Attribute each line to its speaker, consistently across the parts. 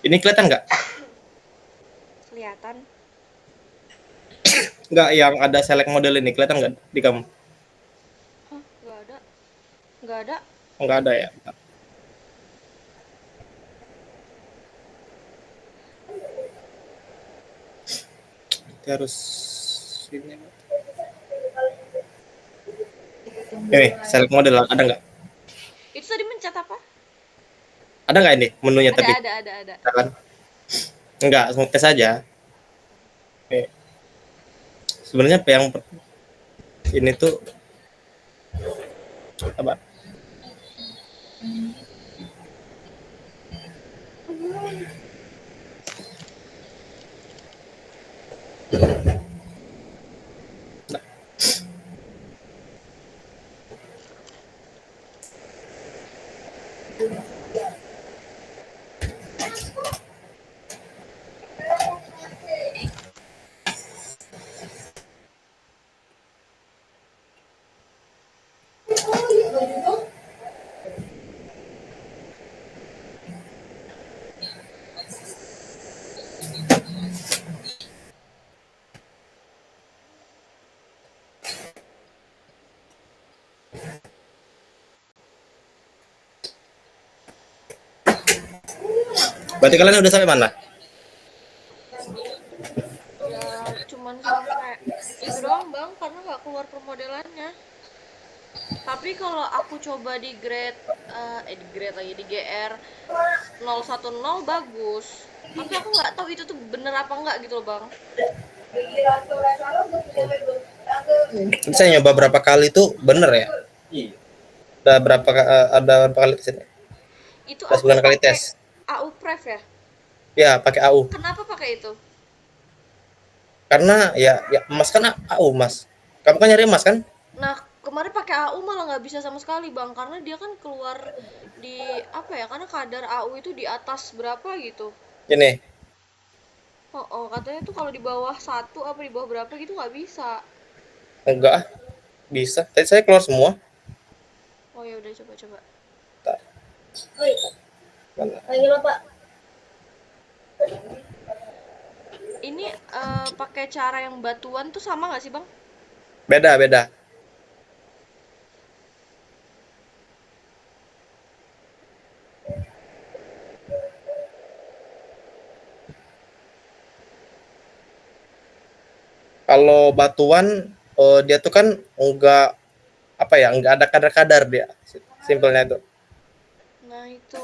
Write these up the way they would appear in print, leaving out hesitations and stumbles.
Speaker 1: Ini kelihatan nggak?
Speaker 2: Kelihatan.
Speaker 1: Nggak, yang ada select model ini kelihatan nggak di kamu?
Speaker 2: Hah, nggak ada. Nggak ada.
Speaker 1: Oh, nggak ada ya. Kita harus ini. Ini select model ada nggak?
Speaker 2: Itu tadi mencet apa?
Speaker 1: Ada nggak ini menunya
Speaker 2: Ada,
Speaker 1: tapi?
Speaker 2: ada, ada, ada.
Speaker 1: Kan? Enggak, tes aja. Nih, sebenarnya yang ini tuh apa? Berarti kalian udah sampai mana?
Speaker 2: Ya, cuman sampai itu doang, Bang, karena nggak keluar permodelannya. Tapi kalau aku coba di grade di grade lagi di GR 010 bagus. Tapi aku nggak tahu itu tuh bener apa enggak gitu loh, Bang.
Speaker 1: Saya nyoba berapa kali tuh bener ya? Ada berapa kali tes ini?
Speaker 2: Itu
Speaker 1: Ada
Speaker 2: aku
Speaker 1: 9 kali
Speaker 2: pakai
Speaker 1: tes.
Speaker 2: AU Pref ya.
Speaker 1: Ya, pakai AU.
Speaker 2: Kenapa pakai itu?
Speaker 1: Karena ya emas kan AU, Mas. Kamu kan nyari emas kan?
Speaker 2: Nah, kemarin pakai AU malah nggak bisa sama sekali, Bang, karena dia kan keluar di apa ya? Karena kadar AU itu di atas berapa gitu.
Speaker 1: Ini.
Speaker 2: Oh, oh, katanya tuh kalau di bawah satu apa di bawah berapa gitu nggak bisa.
Speaker 1: Enggak, bisa. Tadi saya keluar semua.
Speaker 2: Oh ya udah coba-coba.
Speaker 1: Bentar. Mana?
Speaker 2: Ini pakai cara yang batuan tuh sama nggak sih, Bang?
Speaker 1: Beda, beda. Kalau batuan dia tuh kan enggak apa ya, enggak ada kadar-kadar dia. Simpelnya itu.
Speaker 2: Nah, itu.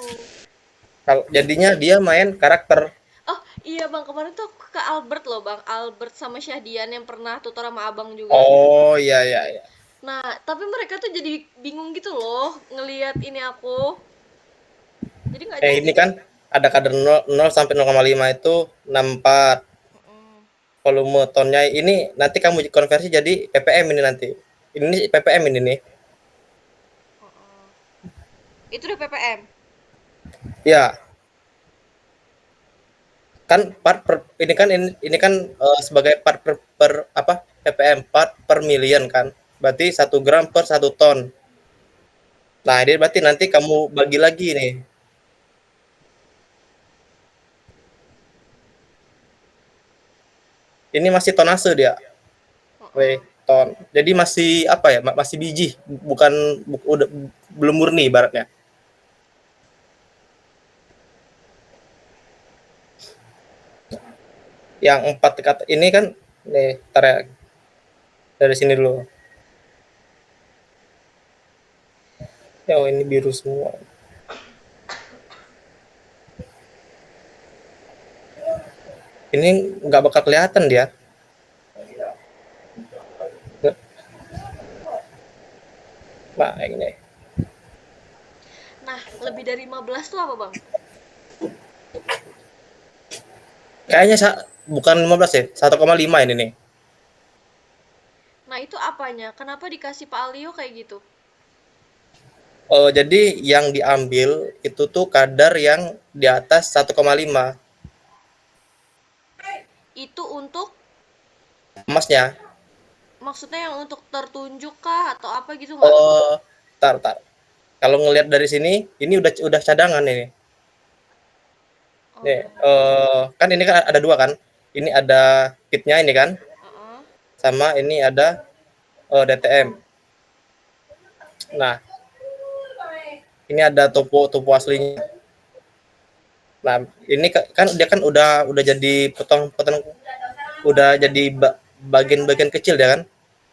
Speaker 1: Kalau jadinya dia main karakter.
Speaker 2: Oh, iya, Bang, kemarin tuh aku ke Albert loh, Bang. Albert sama Syahdian yang pernah tutor sama Abang juga.
Speaker 1: Oh, iya iya iya.
Speaker 2: Nah, tapi mereka tuh jadi bingung gitu loh ngelihat ini aku. Jadi nggak
Speaker 1: Ini
Speaker 2: jadi.
Speaker 1: kan ada kadar 0 sampai 0,5 itu 64
Speaker 2: Mm-mm.
Speaker 1: volume tonnya ini nanti kamu konversi jadi ppm ini nanti. Ini ppm ini nih.
Speaker 2: Mm-mm. Itu udah ppm.
Speaker 1: Ya, kan part per ini kan ini kan sebagai part per apa? ppm part per million kan. Berarti 1 gram per 1 ton. Nah, ini berarti nanti kamu bagi lagi nih. Ini masih tonase dia.
Speaker 2: Mm-mm.
Speaker 1: Ton. Jadi masih apa ya? Masih biji, bukan udah belum murni ibaratnya. Yang 4 kata ini kan nih, tar ya, dari sini dulu. Ya, oh, ini biru semua. Ini nggak bakal kelihatan dia. Nah, ini.
Speaker 2: Nah, lebih dari 15 tuh apa, Bang?
Speaker 1: Kayaknya bukan 15 ya, 1,5 ini nih.
Speaker 2: Nah, itu apanya? Kenapa dikasih Pak Alio kayak gitu?
Speaker 1: Jadi yang diambil itu tuh kadar yang di atas 1,5
Speaker 2: Itu untuk
Speaker 1: emasnya.
Speaker 2: maksudnya yang untuk tertunjuk kah atau apa gitu nggak?
Speaker 1: Oh, tar. Kalau ngelihat dari sini, ini udah cadangan ini. Nih,
Speaker 2: Oh.
Speaker 1: kan ini kan ada 2 kan, ini ada kitnya ini kan,
Speaker 2: Heeh.
Speaker 1: sama ini ada, DTM. Nah, ini ada topo aslinya. Nah, ini kan dia kan udah jadi potong-potong, udah jadi bagian-bagian kecil ya kan.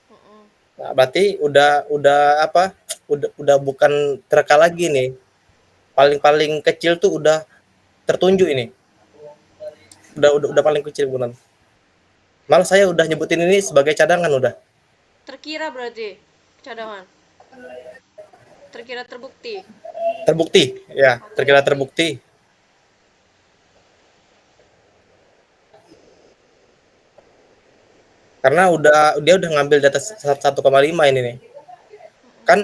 Speaker 2: Heeh.
Speaker 1: Nah, berarti udah apa, udah bukan terka lagi nih. Paling-paling kecil tuh udah tertunjuk ini. Udah paling kecil beneran. Malah saya udah nyebutin ini sebagai cadangan udah.
Speaker 2: Terkira berarti cadangan. Terkira terbukti.
Speaker 1: Terbukti, ya,
Speaker 2: Oke,
Speaker 1: terkira
Speaker 2: oke.
Speaker 1: terbukti. Karena dia udah ngambil data 1,5 ini nih.
Speaker 2: Heeh.
Speaker 1: Kan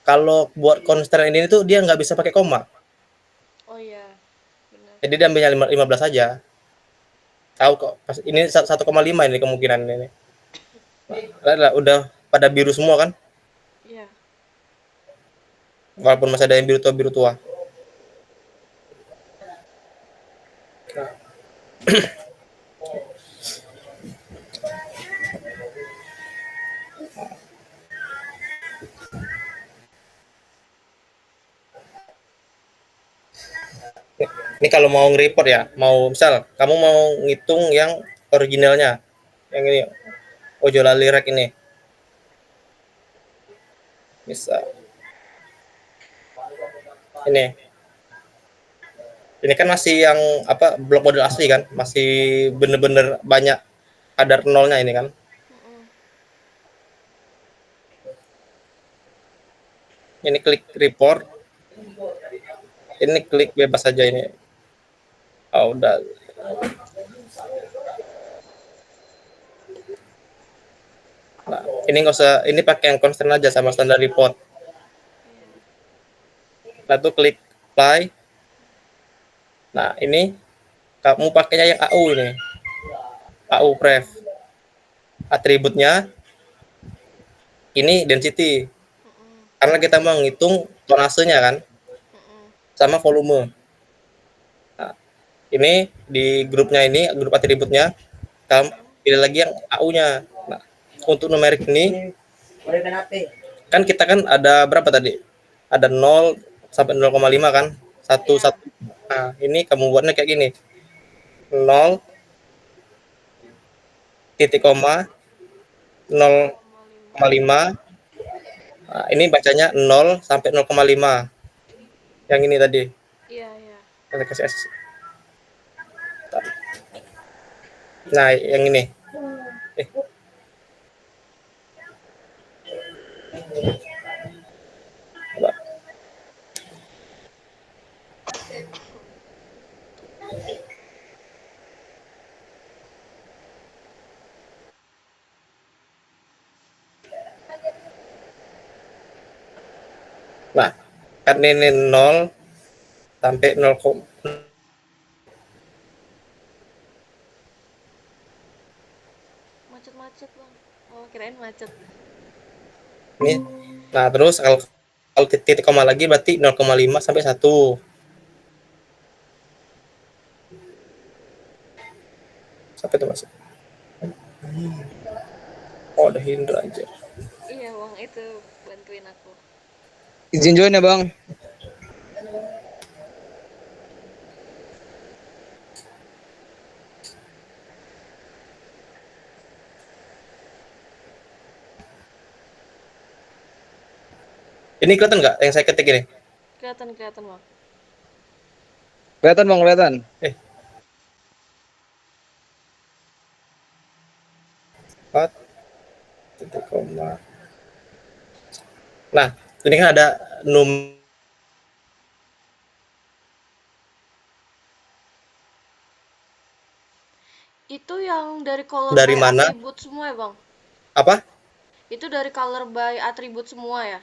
Speaker 1: kalau buat konsten ini tuh dia nggak bisa pakai koma.
Speaker 2: Oh iya, benar.
Speaker 1: Jadi dia ambilnya 15 aja. Tahu kok. Pas ini 1,5 ini kemungkinan ini. Lah, udah pada biru semua kan?
Speaker 2: Iya.
Speaker 1: Walaupun masih ada yang biru tua. Ini kalau mau nge-report ya, mau misal kamu mau ngitung yang originalnya, yang ini Ojolali Rek ini, bisa ini. Ini kan masih yang apa blok model asli kan, masih bener-bener banyak kadar nolnya ini kan.
Speaker 2: Heeh.
Speaker 1: Ini klik report, ini klik bebas saja ini. Oh, udah. Nah, ini nggak usah, ini pakai yang konstan aja sama standar report.
Speaker 2: Iya.
Speaker 1: Nah, tuh klik apply. Nah, ini kamu pakainya yang AU ini. AU pref. Atributnya ini density.
Speaker 2: Heeh.
Speaker 1: Karena kita mau ngitung tonasenya kan
Speaker 2: Heeh.
Speaker 1: sama volume. Nah, ini di grupnya ini, grup atributnya kamu pilih lagi yang AU-nya. Nah, untuk numerik ini kan kita kan ada berapa tadi? Ada 0 sampai 0,5 kan? Satu
Speaker 2: Iya.
Speaker 1: satu. Nah, ini kamu buatnya kayak gini. 0 titik koma
Speaker 2: 0,5.
Speaker 1: 0,5. Nah, ini bacanya 0 sampai 0,5. Yang ini tadi.
Speaker 2: Iya, iya.
Speaker 1: Kita kasih S. Nah, yang ini. Eh, coba. Nah, kan ini 0 sampai 0,
Speaker 2: Macet-macet, Bang. Oh, kirain macet.
Speaker 1: ini. Nah, terus kalau titik koma lagi berarti 0,5 sampai 1. Sampai itu masuk. Oh, ada Hindra aja.
Speaker 2: Iya, Bang, itu bantuin aku.
Speaker 3: Izin join ya bang.
Speaker 1: Ini kelihatan nggak yang saya ketik ini?
Speaker 2: Kelihatan, kelihatan, Bang.
Speaker 3: Kelihatan bang, kelihatan.
Speaker 1: Eh, 4 titik koma. Nah, ini kan ada
Speaker 2: Itu yang dari color
Speaker 1: dari
Speaker 2: by
Speaker 1: mana?
Speaker 2: atribut semua ya, Bang?
Speaker 1: Apa?
Speaker 2: Itu dari color by atribut semua ya?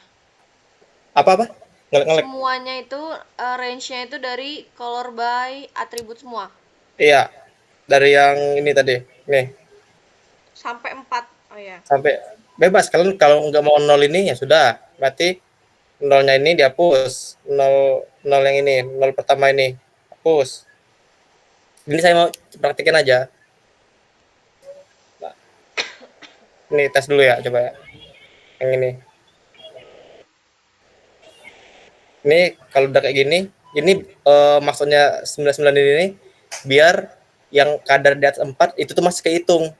Speaker 1: Apa? Ngelek-ngelek.
Speaker 2: Semuanya itu range-nya itu dari color by atribut semua.
Speaker 1: Iya, dari yang ini tadi. Nih,
Speaker 2: Sampai 4. Oh ya.
Speaker 1: sampai bebas. Kalian kalau nggak mau nol ini ya sudah. Berarti nolnya ini dihapus. Nol, nol yang ini, nol pertama ini. Hapus. Ini saya mau praktekin aja. Nah, ini tes dulu ya, coba ya. Yang ini. Ini kalau udah kayak gini, ini maksudnya 99 ini biar yang kadar di atas 4 itu tuh masih kehitung.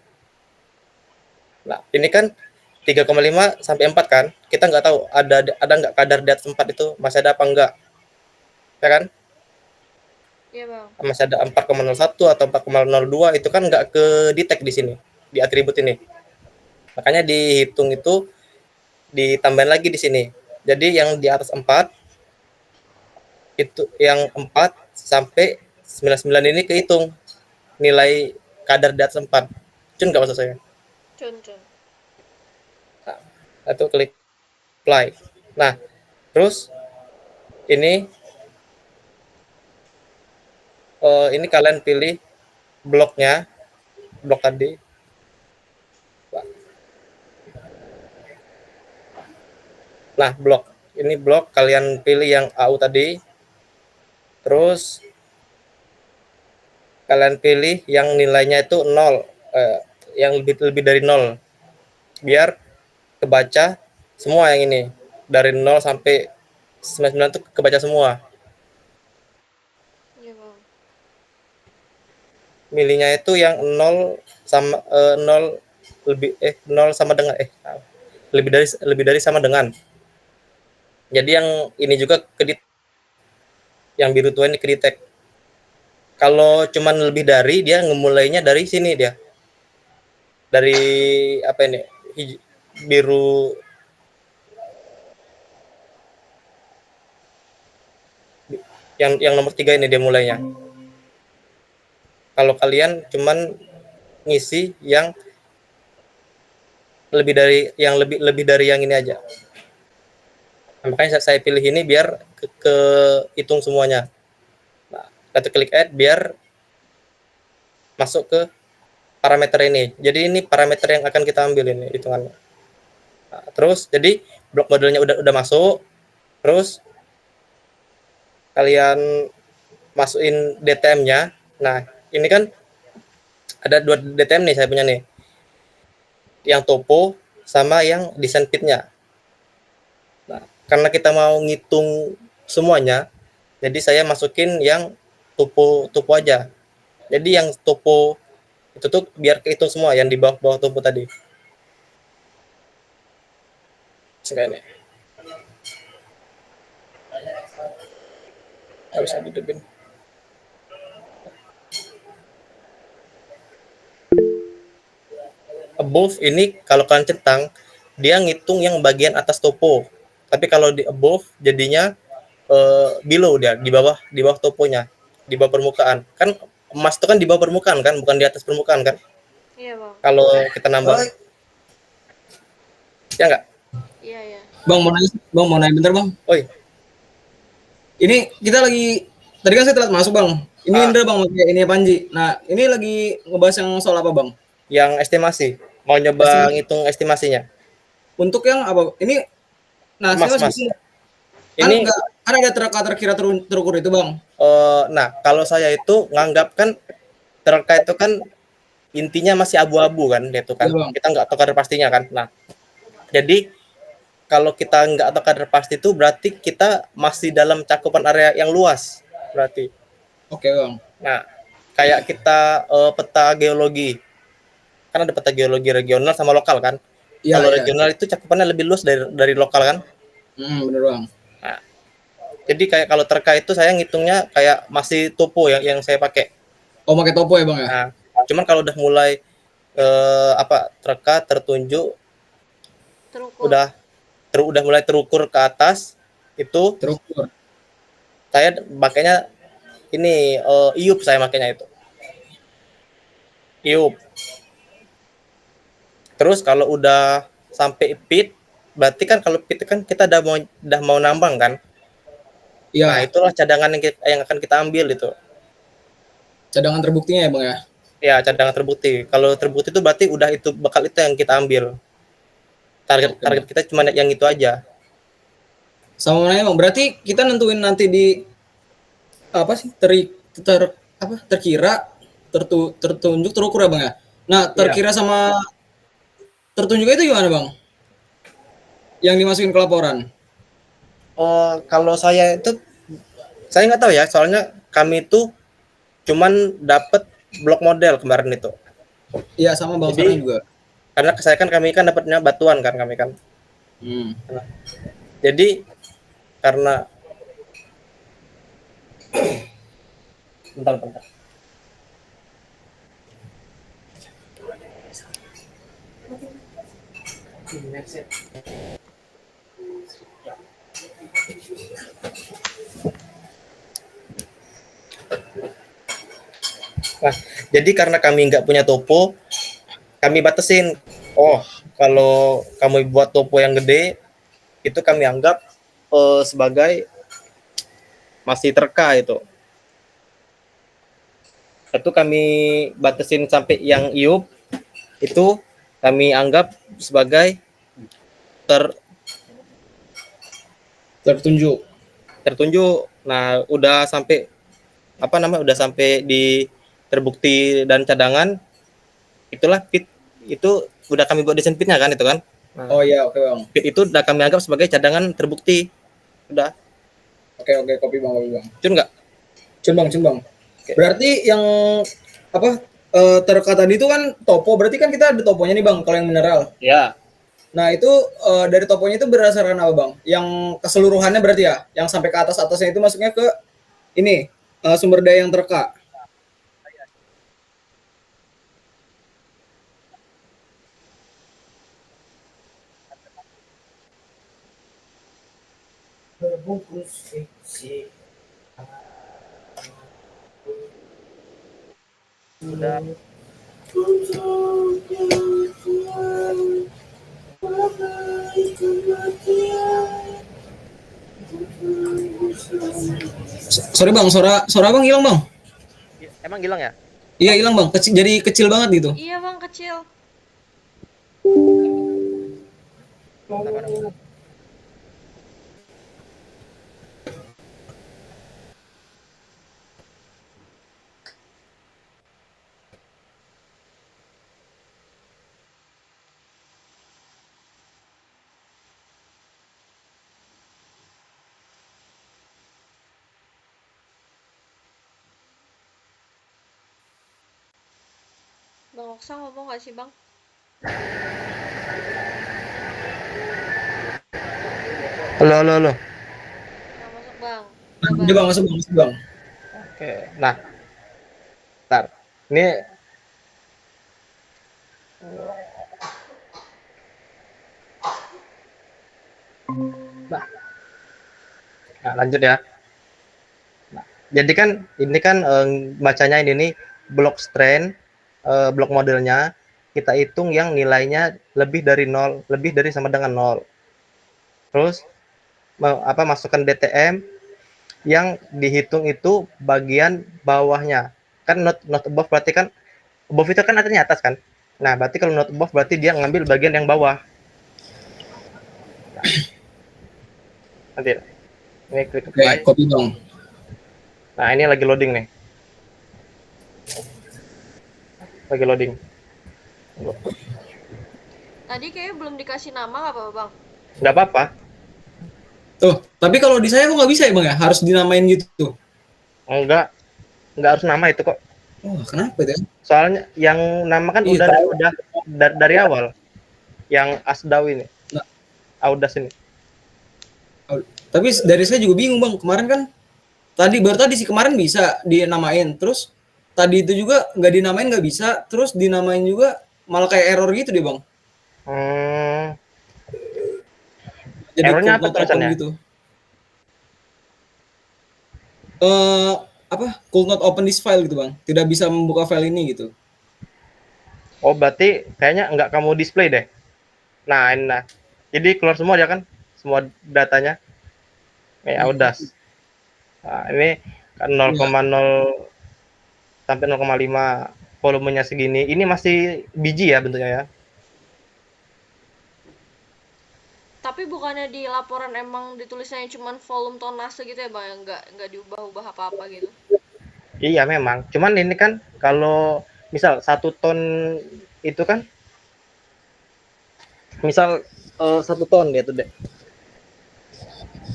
Speaker 1: Nah, ini kan 3,5 sampai 4 kan? Kita nggak tahu ada nggak kadar di atas 4 itu masih ada apa enggak. Ya kan?
Speaker 2: Iya bang.
Speaker 1: Masih ada 4,01 atau 4,02 itu kan nggak ke detect di sini, di atribut ini. Makanya dihitung itu ditambahin lagi di sini. Jadi yang di atas 4 itu yang 4 sampai 99 ini kehitung nilai kadar di atas 4. Cun nggak maksud saya?
Speaker 2: Cun.
Speaker 1: Nah, itu klik apply. Nah, terus ini kalian pilih bloknya, blok tadi. Nah, blok. Ini blok kalian pilih yang AU tadi. Terus kalian pilih yang nilainya itu 0, yang lebih dari 0. Biar kebaca semua yang ini. Dari 0 sampai 99 itu kebaca semua.
Speaker 2: Iya bang.
Speaker 1: Milihnya itu yang 0 sama 0 0 sama dengan lebih dari sama dengan. Jadi yang ini juga yang biru tua ini ke detect. Kalau cuman lebih dari, dia ngemulainya dari sini dia. Dari apa ini? Biru yang nomor 3 ini dia mulainya. Kalau kalian cuman ngisi yang lebih dari yang ini aja. Nah, makanya saya pilih ini biar ke hitung semuanya. Nah, kita klik add biar masuk ke parameter ini. Jadi ini parameter yang akan kita ambil ini hitungannya. Nah, terus jadi blok modelnya udah masuk. Terus kalian masukin DTM-nya. Nah, ini kan ada 2 DTM nih saya punya nih. Yang topo sama yang design fit-nya. Nah, karena kita mau ngitung semuanya, jadi saya masukin yang topo aja. Jadi yang topo itu tuh biar kehitung semua yang di bawah topo tadi. Sekali. Harus dihidupin. Above ini kalau kalian centang, dia ngitung yang bagian atas topo. Tapi kalau di above jadinya below dia, di bawah toponya, di bawah permukaan. Kan emas itu kan di bawah permukaan kan, bukan di atas permukaan kan?
Speaker 2: Iya bang.
Speaker 1: Kalau kita nambah. Ya enggak?
Speaker 2: Iya.
Speaker 3: Bang mau nanya bentar bang.
Speaker 1: Oi.
Speaker 3: Ini kita lagi tadi kan saya telat masuk bang. Ini Indra bang, ini Panji. Nah ini lagi ngebahas yang soal apa bang?
Speaker 1: Yang estimasi. Mau nyoba ngitung estimasinya?
Speaker 3: Untuk yang apa? Ini, nah
Speaker 1: Mas.
Speaker 3: saya masih
Speaker 1: Ini
Speaker 3: kan ada terkira terukur itu bang.
Speaker 1: Nah kalau saya itu nganggap kan terkait itu kan intinya masih abu-abu kan, itu kan.
Speaker 3: Ya,
Speaker 1: Kita nggak tahu kadar pastinya kan. Nah, jadi kalau kita nggak tahu kadar pasti itu berarti kita masih dalam cakupan area yang luas berarti.
Speaker 3: Oke bang.
Speaker 1: Nah, kayak kita peta geologi, kan ada peta geologi regional sama lokal kan.
Speaker 3: Ya,
Speaker 1: kalau regional itu cakupannya lebih luas dari lokal kan.
Speaker 3: Bener bang.
Speaker 1: Nah, jadi kayak kalau terkait itu saya ngitungnya kayak masih topo yang saya pakai.
Speaker 3: Oh pakai topo ya bang ya.
Speaker 1: Nah, cuman kalau udah mulai tertunjuk
Speaker 2: Terukur.
Speaker 1: udah mulai terukur ke atas itu
Speaker 3: Terukur.
Speaker 1: saya makanya ini iup saya makanya itu iup. Terus kalau udah sampai pit berarti kan kalau pit kan kita udah mau nambang kan.
Speaker 3: Iya.
Speaker 1: Nah itulah cadangan yang akan kita ambil itu.
Speaker 3: Cadangan terbuktinya ya bang ya.
Speaker 1: Ya cadangan terbukti. Kalau terbukti itu berarti udah itu bakal itu yang kita ambil. Target kita cuma yang itu aja.
Speaker 3: Sama mana bang? Berarti kita nentuin nanti di apa sih terkira tertunjuk terukur ya bang ya. Nah
Speaker 1: Iya.
Speaker 3: terkira sama tertunjuk itu gimana bang? Yang dimasukin ke laporan?
Speaker 1: Kalau saya itu saya nggak tahu ya, soalnya kami itu cuman dapat blok model kemarin itu.
Speaker 3: Iya sama bang sekarang
Speaker 1: Jadi
Speaker 3: juga.
Speaker 1: karena saya kan kami kan dapatnya batuan kan kami kan.
Speaker 3: Hmm.
Speaker 1: Nah, jadi karena bentar. Nah, jadi karena kami nggak punya topo, kami batasin. Oh, kalau kamu buat topo yang gede, itu kami anggap sebagai masih terka itu. Itu kami batasin sampai yang iup itu kami anggap sebagai
Speaker 3: Tertunjuk.
Speaker 1: tertunjuk. Nah, udah sampai udah sampai di terbukti dan cadangan, itulah pit itu udah kami buat desain pitnya kan itu kan. Nah,
Speaker 3: Oh iya oke bang.
Speaker 1: pit itu udah kami anggap sebagai cadangan terbukti. Udah.
Speaker 3: Oke kopi bang
Speaker 1: Cun nggak?
Speaker 3: Cun bang.
Speaker 1: Oke.
Speaker 3: Berarti yang apa terka tadi itu kan topo, berarti kan kita ada toponya nih bang kalau yang mineral.
Speaker 1: Ya.
Speaker 3: Nah itu dari toponya itu berdasarkan apa bang? Yang keseluruhannya berarti ya, yang sampai ke atasnya itu masuknya ke ini sumber daya yang terka.
Speaker 1: Udah.
Speaker 3: Sorry bang, suara bang hilang bang.
Speaker 1: Emang hilang ya?
Speaker 3: Iya hilang bang, jadi kecil banget gitu.
Speaker 2: Iya bang, kecil. Bang Oksa ngomong gak sih bang?
Speaker 1: Halo.
Speaker 2: Nah, masuk bang.
Speaker 3: Udah bang, masuk bang.
Speaker 1: Oke. Nah, bentar. Ini nah, lanjut ya. Nah, jadi kan ini kan bacanya ini nih blok strain, blok modelnya kita hitung yang nilainya lebih dari 0, lebih dari sama dengan 0. Terus masukkan DTM yang dihitung itu bagian bawahnya. Kan not above berarti kan above itu kan artinya atas kan. Nah, berarti kalau not above berarti dia ngambil bagian yang bawah. Nah, nanti ini klik apply.
Speaker 3: Kopi bang.
Speaker 1: Nah, ini lagi loading nih. Lagi loading.
Speaker 2: Tadi kayaknya belum dikasih nama gak apa-apa bang?
Speaker 1: Nggak apa-apa.
Speaker 3: Tuh, tapi kalau di saya kok nggak bisa ya bang ya? Harus dinamain gitu.
Speaker 1: Nggak harus nama itu kok.
Speaker 3: Oh, kenapa itu?
Speaker 1: Soalnya yang nama kan
Speaker 3: Iya,
Speaker 1: udah dari awal. Yang Asdaw ini.
Speaker 3: Nah.
Speaker 1: Audas ini.
Speaker 3: Tapi dari saya juga bingung bang. Kemarin kan baru tadi sih kemarin bisa dinamain. Terus tadi itu juga nggak dinamain nggak bisa. Terus dinamain juga malah kayak error gitu deh bang. Jadi
Speaker 1: Errornya apa tulisannya?
Speaker 3: Gitu. Could not open this file gitu bang. Tidak bisa membuka file ini gitu.
Speaker 1: Oh, berarti kayaknya nggak kamu display deh. Nah. Jadi keluar semua ya kan? Semua datanya. Audas. Nah, ini kan 0,0 sampai 0,5 volumenya segini. Ini masih biji ya bentuknya ya.
Speaker 2: Tapi bukannya di laporan emang ditulisnya cuma volume tonase gitu ya bang, yang nggak diubah-ubah apa-apa gitu?
Speaker 1: Iya memang. Cuman ini kan kalau misal 1 ton itu kan, misal 1 ton dia tuh deh.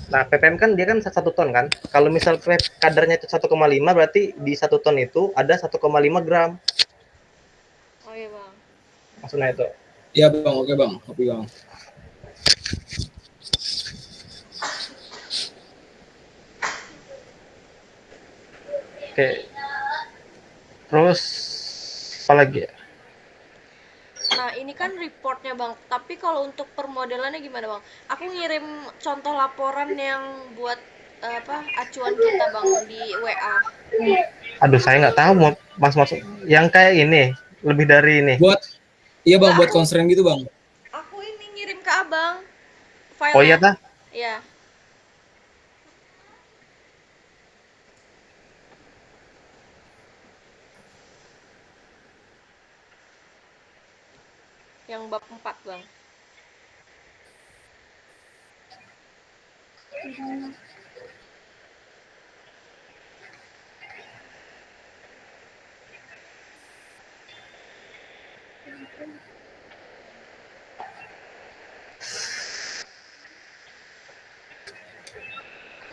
Speaker 1: Nah, ppm kan dia kan 1 ton kan. Kalau misal kadarnya itu 1,5 berarti di 1 ton itu ada 1,5 gram.
Speaker 2: Oh iya bang.
Speaker 1: Maksudnya itu.
Speaker 3: Iya bang, oke bang, oke bang.
Speaker 1: Oke. Terus apa lagi ya?
Speaker 2: Nah ini kan reportnya bang, tapi kalau untuk permodelannya gimana bang? Aku ngirim contoh laporan yang buat apa acuan kita bang di WA.
Speaker 1: Aduh, saya nggak tahu mas masuk yang kayak ini lebih dari ini.
Speaker 3: Buat, iya bang,
Speaker 2: Enggak,
Speaker 3: buat constraint gitu bang.
Speaker 2: aku ini ngirim ke abang
Speaker 1: Oh iya
Speaker 2: filenya.
Speaker 1: tah?
Speaker 2: Ya, yang bab 4 bang.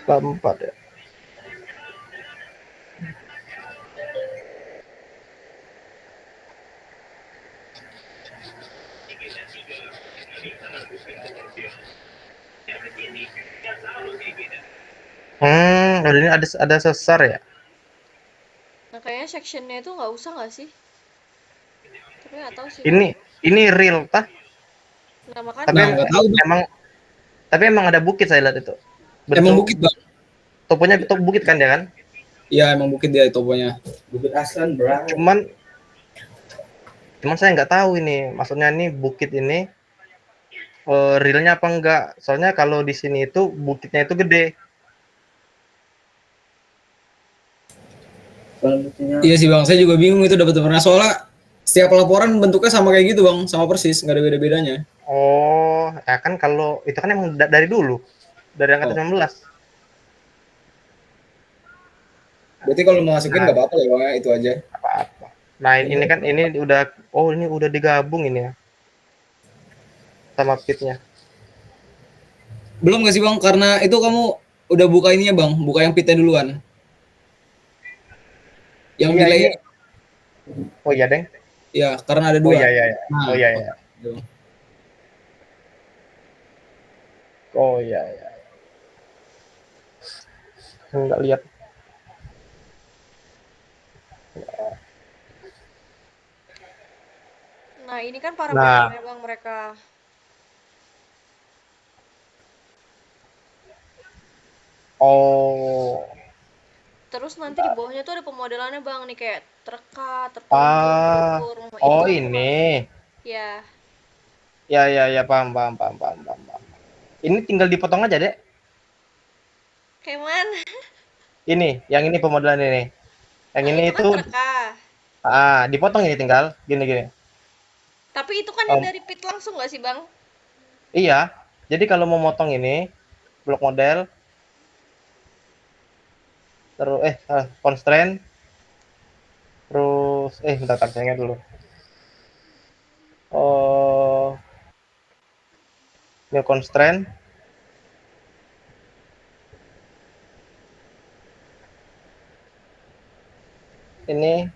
Speaker 1: Bab 4 ya. Ini ada sesar ya.
Speaker 2: Nah kayaknya sectionnya itu nggak usah nggak sih? Tapi nggak tahu sih bang.
Speaker 1: Ini real tah?
Speaker 2: Nah
Speaker 1: Tapi
Speaker 3: Nah
Speaker 2: makanya.
Speaker 3: nggak tahu bang.
Speaker 1: emang tapi emang ada bukit saya lihat itu.
Speaker 3: Emang
Speaker 1: Bentuk
Speaker 3: bukit bang.
Speaker 1: toponya bentuk bukit kan dia kan?
Speaker 3: Iya emang bukit dia toponya.
Speaker 4: Bukit Aslan, bro.
Speaker 1: Cuman cuman saya nggak tahu ini. Maksudnya ini bukit ini realnya apa enggak? Soalnya kalau di sini itu bukitnya itu gede.
Speaker 4: Kalau buktinya
Speaker 3: Iya sih bang, saya juga bingung itu dapat pernah soalnya setiap laporan bentuknya sama kayak gitu bang, sama persis, nggak ada beda-bedanya.
Speaker 1: Oh, ya kan kalau itu kan emang dari dulu, dari
Speaker 3: Oh,
Speaker 1: angkatan 19.
Speaker 3: berarti kalau mau masukin
Speaker 1: Nah,
Speaker 3: nggak apa-apa ya bang ya, itu aja.
Speaker 1: apa-apa. Nah, ini kan ini udah digabung ini ya sama pitnya.
Speaker 3: Belum nggak sih bang, karena itu kamu udah buka ininya bang, buka yang pitnya duluan. Yang
Speaker 1: Iya
Speaker 3: nilai,
Speaker 1: ini. Oh iya, Deng.
Speaker 3: ya karena ada
Speaker 1: Oh
Speaker 3: dua.
Speaker 1: iya iya iya.
Speaker 3: Nah,
Speaker 1: Oh iya iya.
Speaker 3: gitu.
Speaker 1: Oh iya iya. Enggak lihat.
Speaker 2: Nah ini kan
Speaker 1: Nah,
Speaker 2: parameternya bang mereka.
Speaker 1: oh.
Speaker 2: Terus nanti di bawahnya tuh ada pemodelannya bang nih kayak terka,
Speaker 1: Ah.
Speaker 2: tertutur. Nah, itu
Speaker 1: Oh
Speaker 2: aku masuk.
Speaker 1: ini.
Speaker 2: Ya,
Speaker 1: Ya ya ya, paham paham paham paham paham. Paham. Ini tinggal dipotong aja, Dek.
Speaker 2: kayak mana?
Speaker 1: Yang ini pemodelan ini. Yang
Speaker 2: Nah
Speaker 1: ini
Speaker 2: itu kan
Speaker 1: itu
Speaker 2: terka.
Speaker 1: dipotong ini tinggal gini gini.
Speaker 2: Tapi itu kan yang
Speaker 1: Om.
Speaker 2: dari pit langsung nggak sih bang?
Speaker 1: Iya. Jadi kalau mau motong ini blok model terus constraint terus bentar saya ingat dulu. Oh, new constraint ini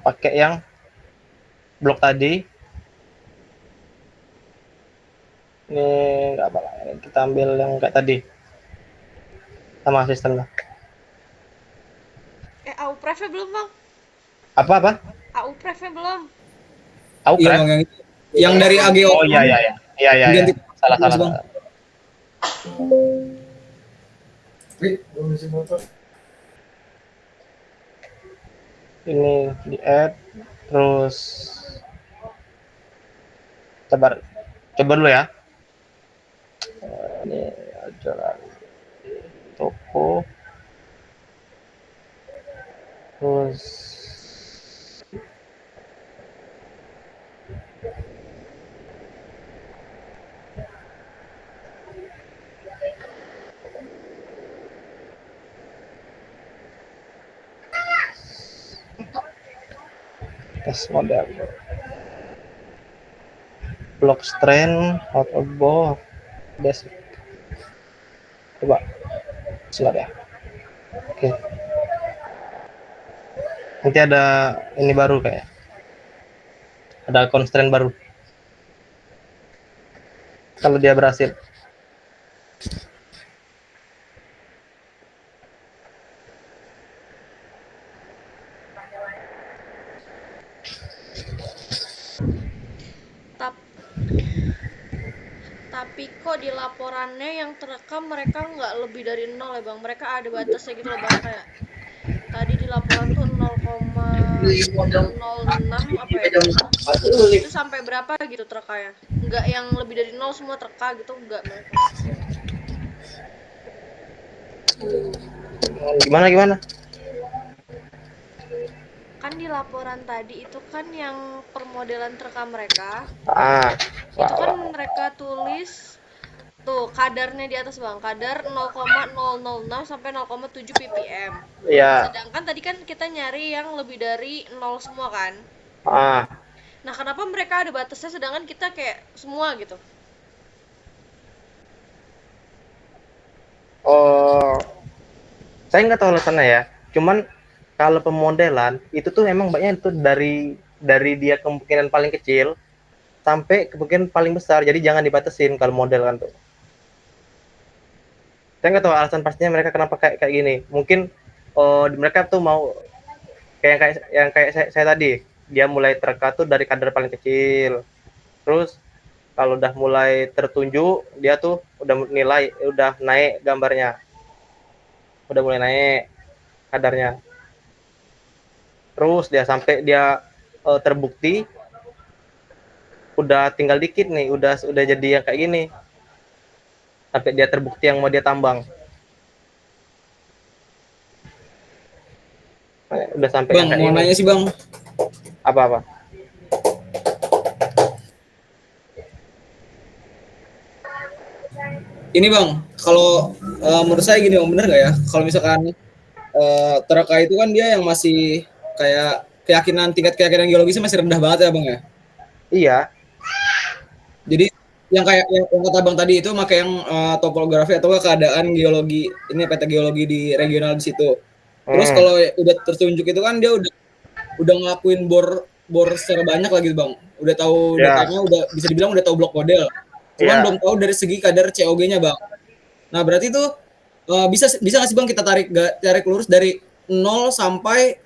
Speaker 1: pakai yang blok tadi. Ini nggak apa lah, kita ambil yang kayak tadi sama sistemnya.
Speaker 2: AU prefnya belum bang?
Speaker 1: Apa?
Speaker 2: AU prefnya belum?
Speaker 1: Tahu
Speaker 3: Iya
Speaker 1: kan?
Speaker 3: bang, yang dari AGO
Speaker 1: Oh iya iya iya. Iya iya iya.
Speaker 3: ganti
Speaker 1: Salah
Speaker 3: bang.
Speaker 1: salah. Ini di add terus coba dulu ya. Ini aja toko terus tes model. Block strength, out of board, basic. Coba, sebentar ya. Oke. Nanti ada ini baru kayak. Ada constraint baru. Kalau dia berhasil.
Speaker 2: Tapi kok di laporannya yang terekam mereka nggak lebih dari 0 ya bang, mereka ada batasnya gitu loh bang, kayak tadi di laporan tuh 0,06 apa ya, itu sampai berapa gitu terekanya, nggak yang lebih dari 0 semua tereka gitu, nggak mereka.
Speaker 1: Gimana?
Speaker 2: Kan di laporan tadi itu kan yang permodelan terekam mereka, itu kan mereka tulis tuh kadarnya di atas bang, kadar 0,006 sampai 0,7 ppm.
Speaker 1: Iya.
Speaker 2: Sedangkan tadi kan kita nyari yang lebih dari 0 semua kan. Nah kenapa mereka ada batasnya sedangkan kita kayak semua gitu?
Speaker 1: Oh, saya nggak tahu alasannya ya. Cuman kalau pemodelan itu tuh emang banyak itu dari dia kemungkinan paling kecil sampai kemungkinan paling besar. Jadi jangan dibatasin kalau model kan tuh. Saya nggak tahu alasan pastinya mereka kenapa kayak gini. Mungkin mereka tuh mau kayak saya tadi, dia mulai tereka tuh dari kadar paling kecil. Terus kalau udah mulai tertunjuk, dia tuh udah naik gambarnya. Udah mulai naik kadarnya. Terus dia sampai dia terbukti udah tinggal dikit nih, udah jadi yang kayak gini. Sampai dia terbukti yang mau dia tambang. Udah sampai
Speaker 3: Bang, mau nanya sih bang.
Speaker 1: Apa?
Speaker 3: Ini bang, kalau menurut saya gini bang, bener nggak ya? Kalau misalkan terkait itu kan dia yang masih kayak tingkat keyakinan geologisnya masih rendah banget ya bang ya?
Speaker 1: Iya.
Speaker 3: Jadi yang kayak yang kata bang tadi itu pakai yang topografi atau keadaan geologi ini peta geologi di regional di situ. Terus kalau udah tertunjuk itu kan dia udah ngelakuin bor secara banyak lagi bang. Udah tahu datanya, udah bisa dibilang udah tahu blok model. Cuman belum tahu dari segi kadar COG-nya bang. Nah berarti itu bisa nggak sih bang kita tarik lurus dari 0 sampai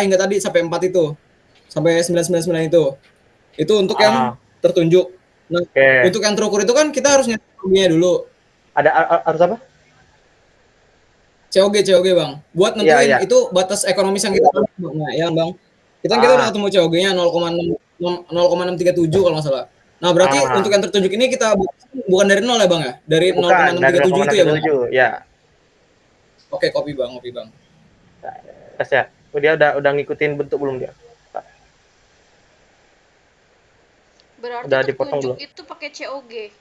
Speaker 3: hingga tadi sampai 4 itu, sampai 999 itu untuk yang tertunjuk. Nah untuk yang terukur itu kan kita harus nyari COG-nya dulu.
Speaker 1: Harus apa?
Speaker 3: COG bang, buat nentuin itu batas ekonomis yang kita bang. Nah ya bang, kita udah ketemu COG-nya 0,637 kalau nggak salah. Nah berarti untuk yang tertunjuk ini kita bukan dari 0 ya bang ya, dari 0,637 itu ya bang.
Speaker 1: Ya.
Speaker 3: Oke, kopi bang.
Speaker 1: Tes ya. Dia udah ngikutin bentuk belum dia?
Speaker 2: Berarti
Speaker 1: udah dipotong
Speaker 2: tertunjuk
Speaker 1: belum?
Speaker 2: itu pakai COG.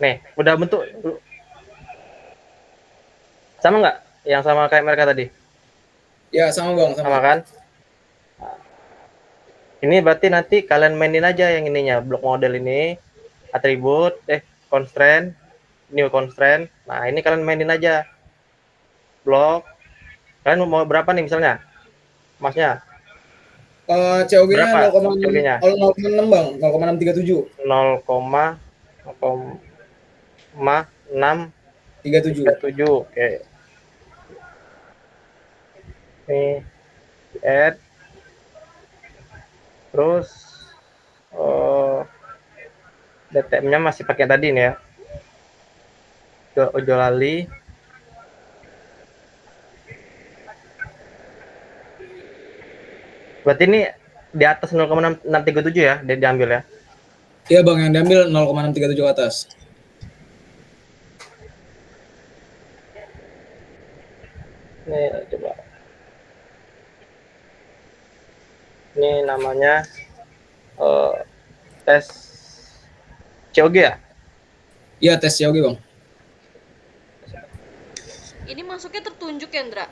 Speaker 1: Nih, udah bentuk. Sama nggak? Yang sama kayak mereka tadi?
Speaker 3: Ya, sama bang.
Speaker 1: Sama kan? Ini berarti nanti kalian mainin aja yang ininya, blok model ini, atribut, constraint, new constraint. Nah, ini kalian mainin aja. Blok. Kalian mau berapa nih misalnya? Masnya?
Speaker 3: COG-nya 0,6 bang, 0,637.
Speaker 1: 0,637. Oke. Ini add. Terus DTM-nya masih pakai tadi nih ya. Ojolali. Berarti ini di atas 0,637 ya, dia diambil ya?
Speaker 3: Iya bang, yang diambil 0,637 atas.
Speaker 1: Nih, coba. Ini namanya tes COG ya?
Speaker 3: Iya, tes COG bang.
Speaker 2: Ini masuknya tertunjuk ya, Ndra?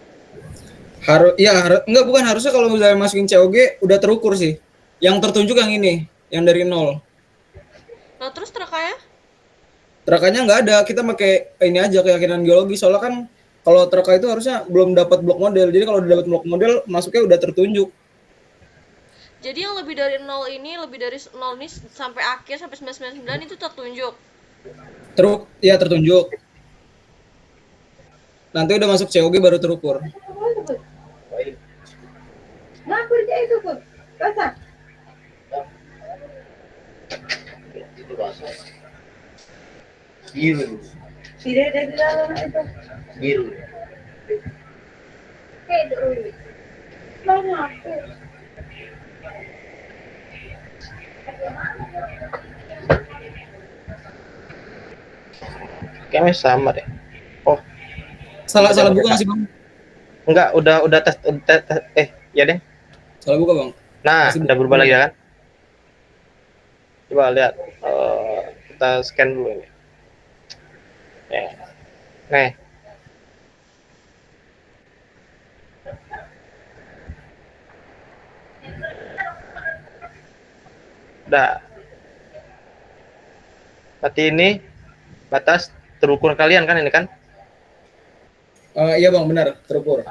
Speaker 3: Enggak, bukan harusnya kalau misalnya masukin COG udah terukur sih. Yang tertunjuk yang ini, yang dari nol.
Speaker 2: Nah, terus trekanya?
Speaker 3: Terakannya nggak ada, kita pakai ini aja keyakinan geologi. Soalnya kan kalau teraka itu harusnya belum dapat blok model. Jadi kalau udah dapat blok model, masuknya udah tertunjuk.
Speaker 2: Jadi yang lebih dari 0 ini, lebih dari 0 ini sampai akhir, sampai 999 itu tertunjuk.
Speaker 3: Terus ya tertunjuk. Nanti udah masuk COG baru terukur.
Speaker 1: Biru.
Speaker 4: Tidak ada di dalam itu.
Speaker 1: Biru.
Speaker 4: Kayak dulu. Banyak aku.
Speaker 1: Kayaknya sama deh. Oh,
Speaker 3: Salah buka nggak sih bang?
Speaker 1: enggak, udah tes, ya deh.
Speaker 3: Salah buka bang.
Speaker 1: Nah,
Speaker 3: Masih
Speaker 1: udah berubah lagi ya kan? Coba lihat, kita scan dulu ini. Nih. Udah. Berarti ini batas terukur kalian kan ini kan?
Speaker 3: Iya bang, benar terukur.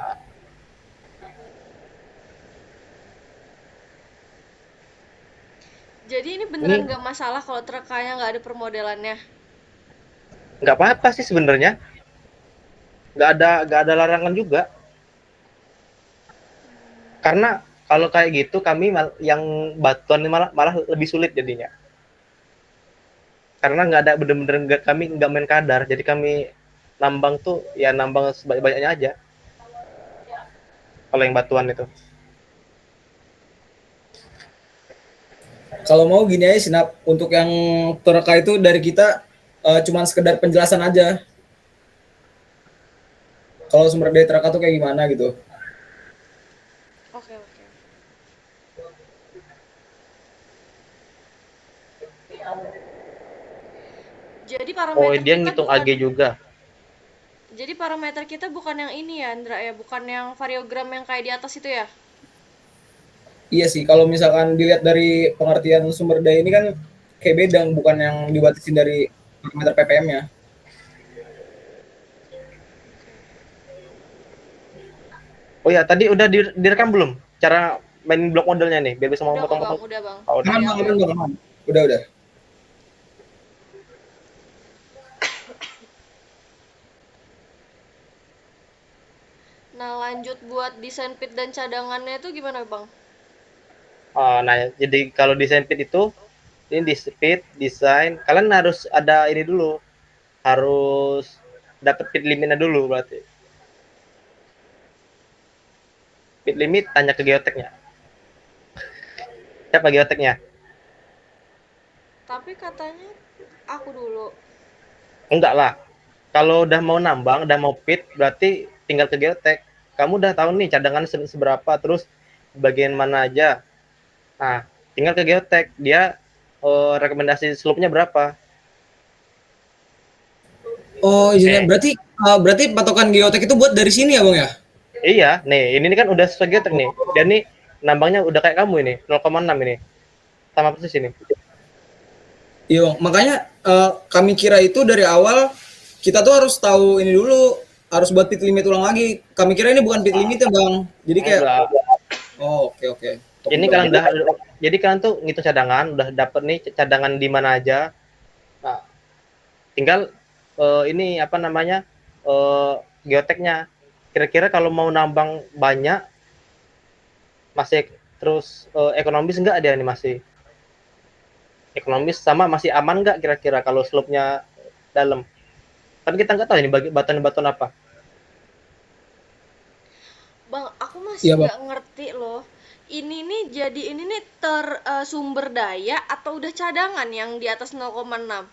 Speaker 2: Jadi ini beneran nggak masalah kalau trekanya nggak ada permodelannya?
Speaker 1: Nggak apa-apa sih sebenarnya. Nggak ada larangan juga. Karena kalau kayak gitu kami yang batuan malah lebih sulit jadinya. Karena nggak ada bener-bener kami nggak main kadar, jadi kami nambang tuh ya nambang sebanyak-banyaknya aja. Kalau yang batuan itu.
Speaker 3: Kalau mau gini aja Sinap, untuk yang teraka itu dari kita cuman sekedar penjelasan aja. Kalau sumber daya teraka tuh kayak gimana gitu.
Speaker 2: Oke, oke. Jadi
Speaker 1: Oh,
Speaker 2: parameter
Speaker 1: dia
Speaker 2: kita
Speaker 1: ngitung
Speaker 2: bukan,
Speaker 1: AG juga.
Speaker 2: jadi parameter kita bukan yang ini ya, Andra ya, bukan yang variogram yang kayak di atas itu ya?
Speaker 3: Iya sih, kalau misalkan dilihat dari pengertian sumber daya ini kan kayak bedang, bukan yang dibatasin dari parameter ppm-nya.
Speaker 1: Oh ya, tadi udah direkam belum? Cara main block modelnya nih, biar bisa mau
Speaker 2: Udah kok bang,
Speaker 1: potong-potong.
Speaker 2: udah bang.
Speaker 1: Oh, udah.
Speaker 3: Aman. Udah.
Speaker 2: Nah, lanjut buat desain pit dan cadangannya itu gimana bang?
Speaker 1: Oh, nah, jadi kalau desain pit itu ini di pit desain, kalian harus ada ini dulu, harus dapat pit limitnya dulu berarti. Pit limit tanya ke geoteknya. Siapa geoteknya?
Speaker 2: Tapi katanya aku dulu.
Speaker 1: Enggak lah. Kalau udah mau nambang, udah mau pit, berarti tinggal ke geotek. Kamu udah tahu nih cadangan seberapa, terus bagian mana aja. Nah, tinggal ke geotek, dia rekomendasi slope-nya berapa.
Speaker 3: Oh, iya, berarti patokan geotek itu buat dari sini ya, Bang ya?
Speaker 1: Iya, nih, ini kan udah sesuai geotek nih. Dan nih nambangnya udah kayak kamu ini, 0,6 ini. Sama persis ini.
Speaker 3: Iya, makanya kami kira itu dari awal kita tuh harus tahu ini dulu, harus buat pit limit ulang lagi. Kami kira ini bukan pit limit ya, Bang. Jadi kayak oke.
Speaker 1: Ini kalian udah, jadi kalian tuh ngitung cadangan, udah dapet nih cadangan di mana aja. Nah, tinggal ini apa namanya geoteknya. Kira-kira kalau mau nambang banyak, masih terus ekonomis enggak dia ini masih ekonomis sama masih aman nggak kira-kira kalau slope-nya dalam? Kan kita nggak tahu ini batuan apa.
Speaker 2: Bang, aku masih
Speaker 3: Iya, Bang.
Speaker 2: nggak ngerti loh. Ini nih jadi ini nih sumber daya atau udah cadangan yang di atas 0,6?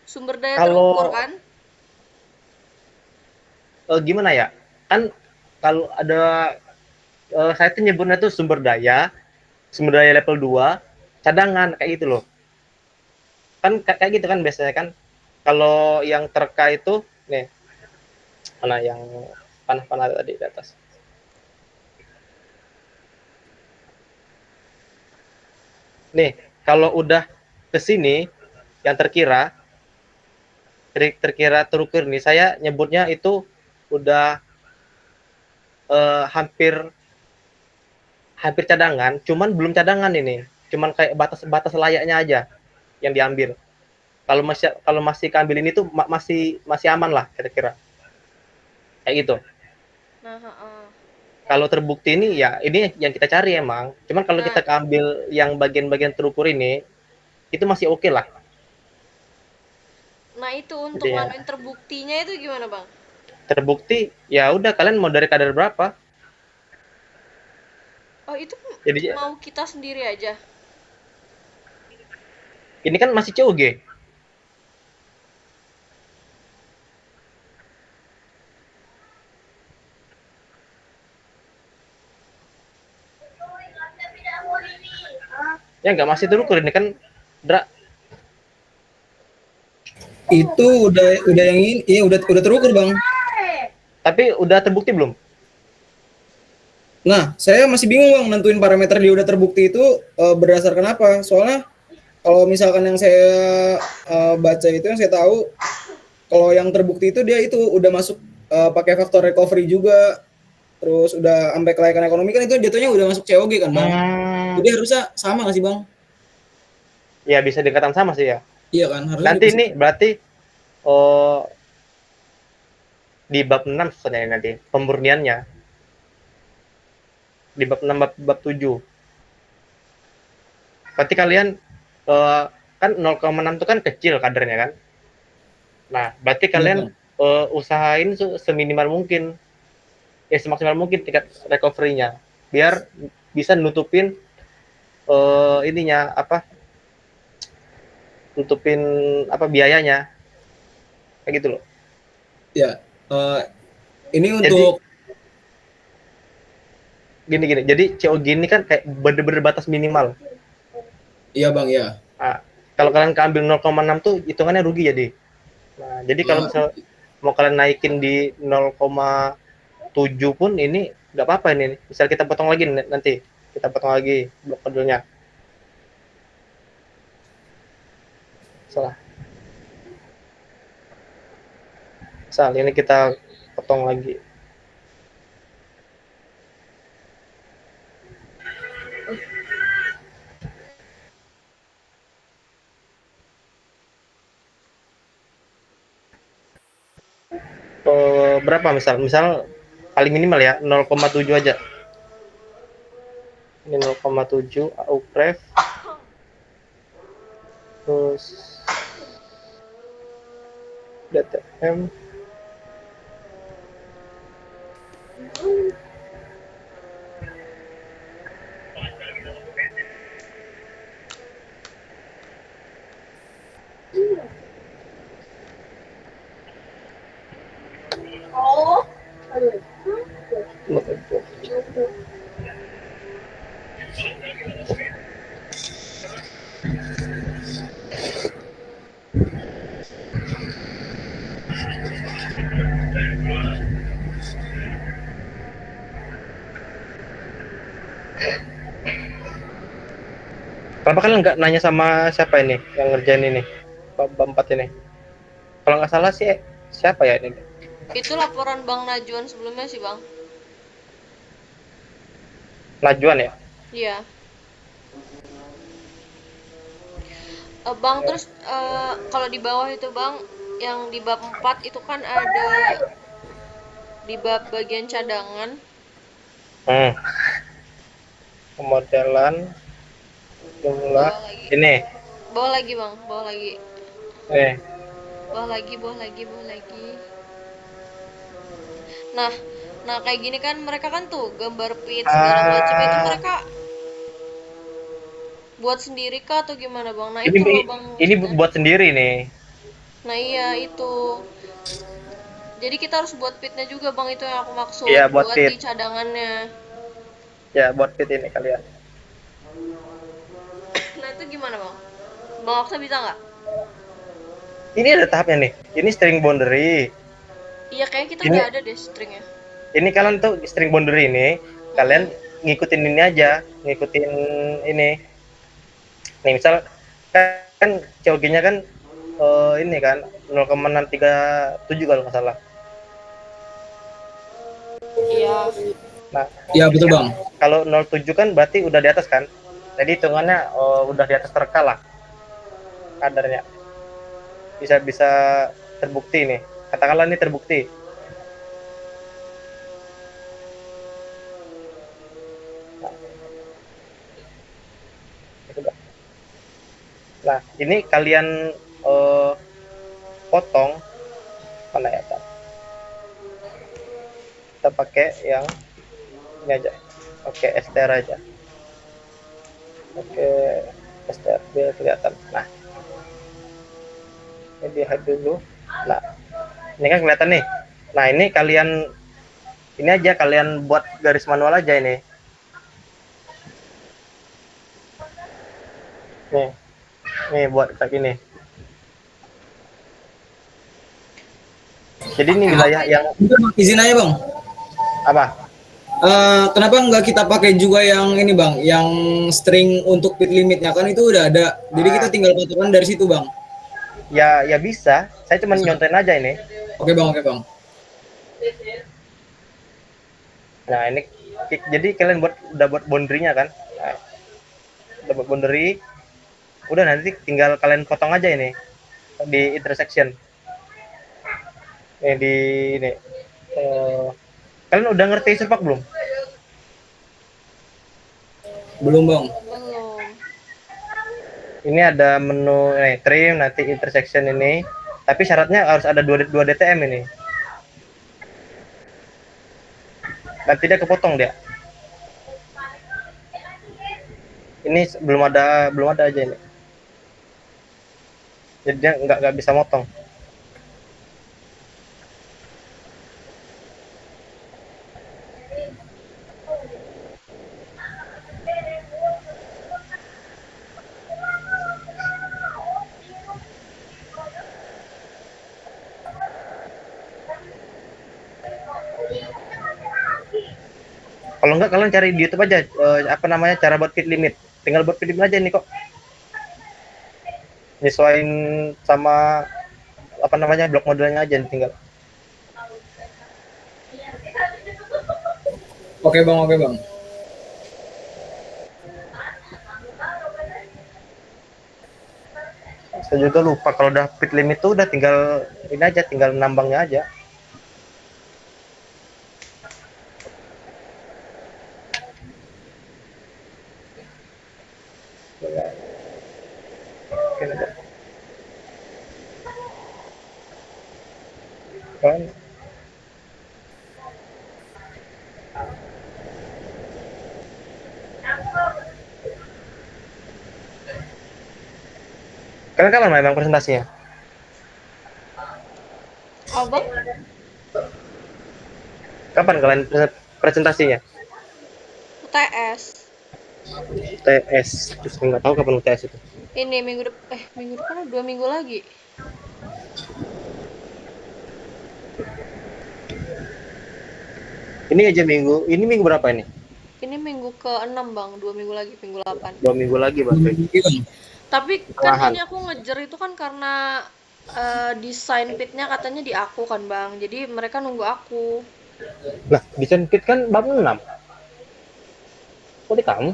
Speaker 2: Sumber daya
Speaker 1: Kalau
Speaker 2: terukur kan?
Speaker 1: gimana ya? Kan kalau ada saya tuh nyebutnya tuh sumber daya level 2 cadangan kayak gitu loh. Kan kayak gitu kan biasanya kan. Kalau yang terkait itu nih Mana yang panah-panah tadi di atas. Nih, kalau udah ke sini yang terkira terukur nih, saya nyebutnya itu udah hampir cadangan, cuman belum cadangan ini. Cuman kayak batas layaknya aja yang diambil. Kalau masih keambil ini tuh masih aman lah kira-kira. Kayak gitu.
Speaker 2: Nah, heeh.
Speaker 1: Kalau terbukti ini ya ini yang kita cari emang. Cuman kalau
Speaker 2: Nah.
Speaker 1: kita keambil yang bagian-bagian terukur ini itu masih oke lah.
Speaker 2: Nah, itu untuk
Speaker 1: Jadi ya,
Speaker 2: nganuin terbuktinya itu gimana, Bang?
Speaker 1: terbukti ya udah kalian mau dari kadar berapa.
Speaker 2: Oh, itu
Speaker 1: Jadi
Speaker 2: mau kita sendiri aja.
Speaker 1: ini kan masih COG. Ya nggak masih terukur ini kan, Dra.
Speaker 3: Itu udah yang ini, iya udah terukur bang.
Speaker 1: Tapi udah terbukti belum?
Speaker 3: Nah, saya masih bingung bang nentuin parameter dia udah terbukti itu berdasarkan apa? Soalnya kalau misalkan yang saya baca itu yang saya tahu, kalau yang terbukti itu dia itu udah masuk pakai faktor recovery juga, terus udah sampai kelayakan ekonomi kan itu jatuhnya udah masuk COG kan bang. Jadi harusnya sama nggak sih bang?
Speaker 1: Ya bisa dikatakan sama sih ya.
Speaker 3: Iya kan harusnya.
Speaker 1: Nanti ini berarti di bab 6 sebenarnya nanti pemurniannya. Di bab 6 bab 7. Berarti kalian kan 0,6 itu kan kecil kadarnya kan. Nah, berarti kalian usahain seminimal mungkin. Ya semaksimal mungkin tingkat recovery-nya biar bisa nutupin ininya apa? Nutupin apa biayanya. Kayak gitu loh.
Speaker 3: Ya. Ini untuk
Speaker 1: gini. Jadi COG ini kan kayak bener-bener batas minimal.
Speaker 3: Iya bang ya.
Speaker 1: Nah, kalau kalian keambil 0,6 tuh hitungannya rugi jadi. Nah, jadi kalau misal mau kalian naikin di 0,7 pun ini nggak apa-apa ini. Misal kita potong lagi nanti, kita potong lagi blok kodenya. Salah. Ini kita potong lagi. Berapa misal paling minimal ya 0,7 aja. Ini 0,7 upref. Terus DTM Kenapa kalian nggak nanya sama siapa ini yang ngerjain ini bab 4 ini? Kalau nggak salah sih siapa ya ini?
Speaker 2: Itu laporan Bang Najwan sebelumnya sih, Bang.
Speaker 1: Najwan ya?
Speaker 2: Iya. Bang, terus kalau di bawah itu Bang, yang di bab 4 itu kan ada di bab bagian cadangan.
Speaker 1: Pemodelan jumlah ini.
Speaker 2: Bawah lagi Bang, bawah lagi. Bawah lagi. Nah kayak gini kan mereka kan tuh gambar pit segala macam itu mereka buat sendiri kah atau gimana Bang? Nah itu loh Bang.
Speaker 1: Ini buat sendiri nih.
Speaker 2: Nah iya itu. Jadi kita harus buat pitnya juga Bang, itu yang aku maksud.
Speaker 1: Iya, buat pit.
Speaker 2: Di cadangannya.
Speaker 1: Ya buat pit ini kalian.
Speaker 2: Nah itu gimana Bang? Bang Oksa bisa nggak?
Speaker 1: Ini ada tahapnya nih. Ini string boundary.
Speaker 2: Iya, kayaknya kita
Speaker 1: Ini-
Speaker 2: udah ada deh stringnya.
Speaker 1: Ini kalian tuh string boundary ini, kalian ngikutin ini aja, ngikutin ini. Nih misal kan COG-nya kan ini kan 0,637 kalau nggak salah.
Speaker 2: Iya.
Speaker 1: Nah,
Speaker 3: Iya betul bang.
Speaker 1: kalau 07 kan berarti udah di atas kan. Jadi hitungannya udah di atas terka lah kadarnya. Bisa terbukti nih. Katakanlah ini terbukti. Nah, ini kalian potong mana ya, Pak? Kita pakai yang ini aja. Oke, str aja. Oke, str biar kelihatan. Nah, ini di hide dulu. Nah, ini kan kelihatan nih. Nah, ini ini aja kalian buat garis manual aja ini. Nih buat kayak gini. Jadi ini wilayah yang
Speaker 3: Izin aja bang.
Speaker 1: apa?
Speaker 3: Kenapa nggak kita pakai juga yang ini bang, yang string untuk pit limitnya kan itu udah ada. Jadi kita tinggal patokan dari situ bang.
Speaker 1: Ya bisa. Saya cuma nyontain aja ini.
Speaker 3: Oke bang, oke bang.
Speaker 1: Nah, ini jadi kalian udah buat boundary-nya kan? Nah, udah buat boundary. Udah nanti tinggal kalian potong aja ini di intersection. Di ini. Kalian udah ngerti Surpak belum?
Speaker 3: Belum bang.
Speaker 2: Belum.
Speaker 1: Ini ada menu trim, nanti intersection ini. Tapi syaratnya harus ada 2 DTM ini. Nanti dia kepotong dia. Ini belum ada aja ini. Jadi dia nggak bisa motong. Kalau enggak kalian cari di YouTube aja apa namanya cara buat fit limit. Tinggal buat fit limit aja nih kok. Nyesuaiin sama apa namanya blok modelnya aja tinggal.
Speaker 3: Oke bang, oke bang.
Speaker 1: Saya juga lupa kalau udah fit limit tuh udah tinggal ini aja, tinggal nambangnya aja. Kan kalian kapan memang presentasinya?
Speaker 2: Abang?
Speaker 1: Kapan kalian presentasinya?
Speaker 2: UTS.
Speaker 1: TS, terus nggak tahu kapan UTS itu.
Speaker 2: Ini minggu depan 2 minggu lagi.
Speaker 1: Ini aja ini minggu berapa ini?
Speaker 2: Ini minggu ke-6 bang, 2 minggu lagi, minggu 8.
Speaker 1: 2 minggu lagi berarti.
Speaker 2: Tapi kan
Speaker 1: Perlahan.
Speaker 2: ini aku ngejar itu kan karena desain pitnya katanya di aku kan bang, jadi mereka nunggu aku.
Speaker 1: Lah, desain kit kan bab 6. Kok di kamu?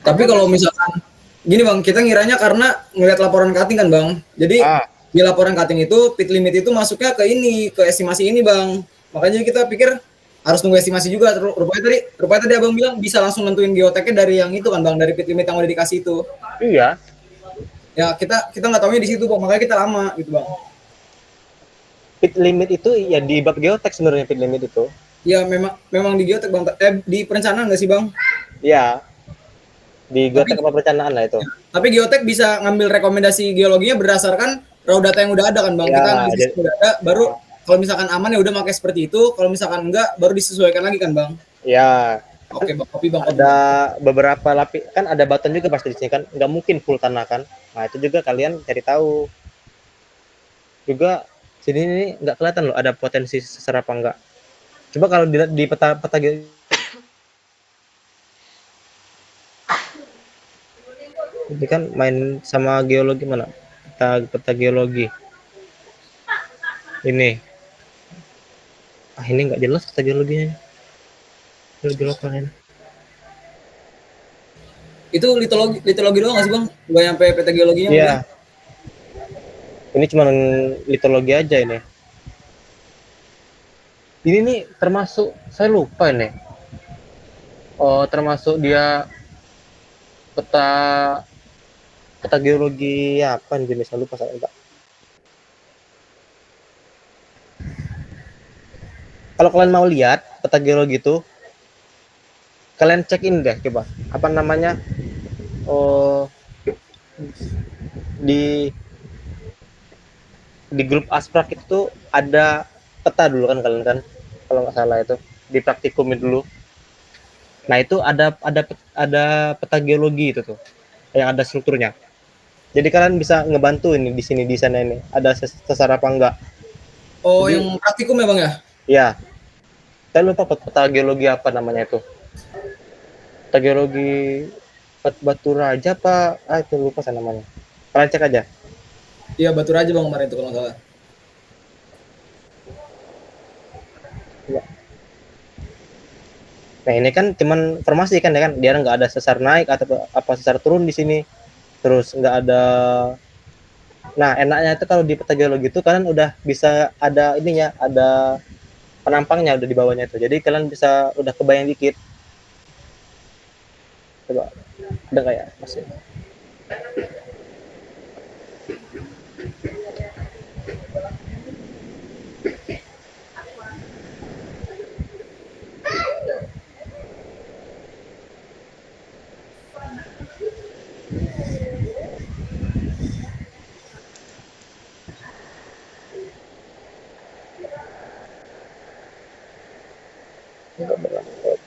Speaker 3: Tapi kalau misalkan gini bang, kita ngiranya karena ngelihat laporan cutting kan bang. Jadi di laporan cutting itu pit limit itu masuknya ke ini, ke estimasi ini bang. Makanya kita pikir harus nunggu estimasi juga. Rupanya tadi abang bilang bisa langsung nentuin geoteknya dari yang itu kan bang, dari pit limit yang udah dikasih itu.
Speaker 1: Iya.
Speaker 3: Ya kita nggak taunya di situ bang, makanya kita lama gitu bang.
Speaker 1: Pit limit itu ya di bab geotek sebenarnya pit limit itu.
Speaker 3: Ya memang di geotek bang, di perencanaan nggak sih bang?
Speaker 1: Iya. Di geotek apa perencanaan lah itu.
Speaker 3: Tapi geotek bisa ngambil rekomendasi geologinya berdasarkan raw data yang udah ada kan bang.
Speaker 1: Ya,
Speaker 3: Kita analisis udah ada, baru kalau misalkan aman ya udah pakai seperti itu. Kalau misalkan enggak, baru disesuaikan lagi kan bang.
Speaker 1: Ya.
Speaker 3: Oke bang, kopi bang.
Speaker 1: Ada beberapa lapis kan ada batuan juga pasti di sini kan. Nggak mungkin full tanah kan. Nah itu juga kalian cari tahu. Juga Sini ini nggak kelihatan loh ada potensi sesar apa enggak. Coba kalau dilihat di peta ini kan main sama geologi mana? Peta geologi. Ini. Ini nggak jelas peta geologinya. Geologi lokal ini.
Speaker 3: Itu litologi doang nggak sih bang? Nggak nyampe peta geologinya?
Speaker 1: Iya. Ini cuma litologi aja ini. Ini nih termasuk saya lupa ini. Oh, termasuk dia peta geologi apa nih jenisnya lupa saya enggak. Kalau kalian mau lihat peta geologi itu, kalian check in deh coba. Apa namanya? Oh, di grup Asprak itu ada peta dulu kan kalian kan, kalau nggak salah itu di praktikum dulu. Nah itu ada peta geologi itu tuh, yang ada strukturnya. Jadi kalian bisa ngebantu ini di sini di sana ini ada sesar apa enggak.
Speaker 3: Oh,
Speaker 1: Jadi,
Speaker 3: yang praktikum ya bang ya?
Speaker 1: ya, saya lupa peta geologi apa namanya itu. Peta geologi Batu Raja apa? Itu lupa saya namanya. Kalian cek aja.
Speaker 3: Iya, Batu Raja bang kemarin itu kalau nggak salah.
Speaker 1: Ya. Nah ini kan cuman formasi kan ya kan, dia nggak ada sesar naik atau apa sesar turun di sini, terus nggak ada. Nah enaknya itu kalau di peta geologi itu kalian udah bisa ada ininya, ada penampangnya udah di bawahnya itu, jadi kalian bisa udah kebayang dikit. Coba ada kayak masih. Enggak berangkat.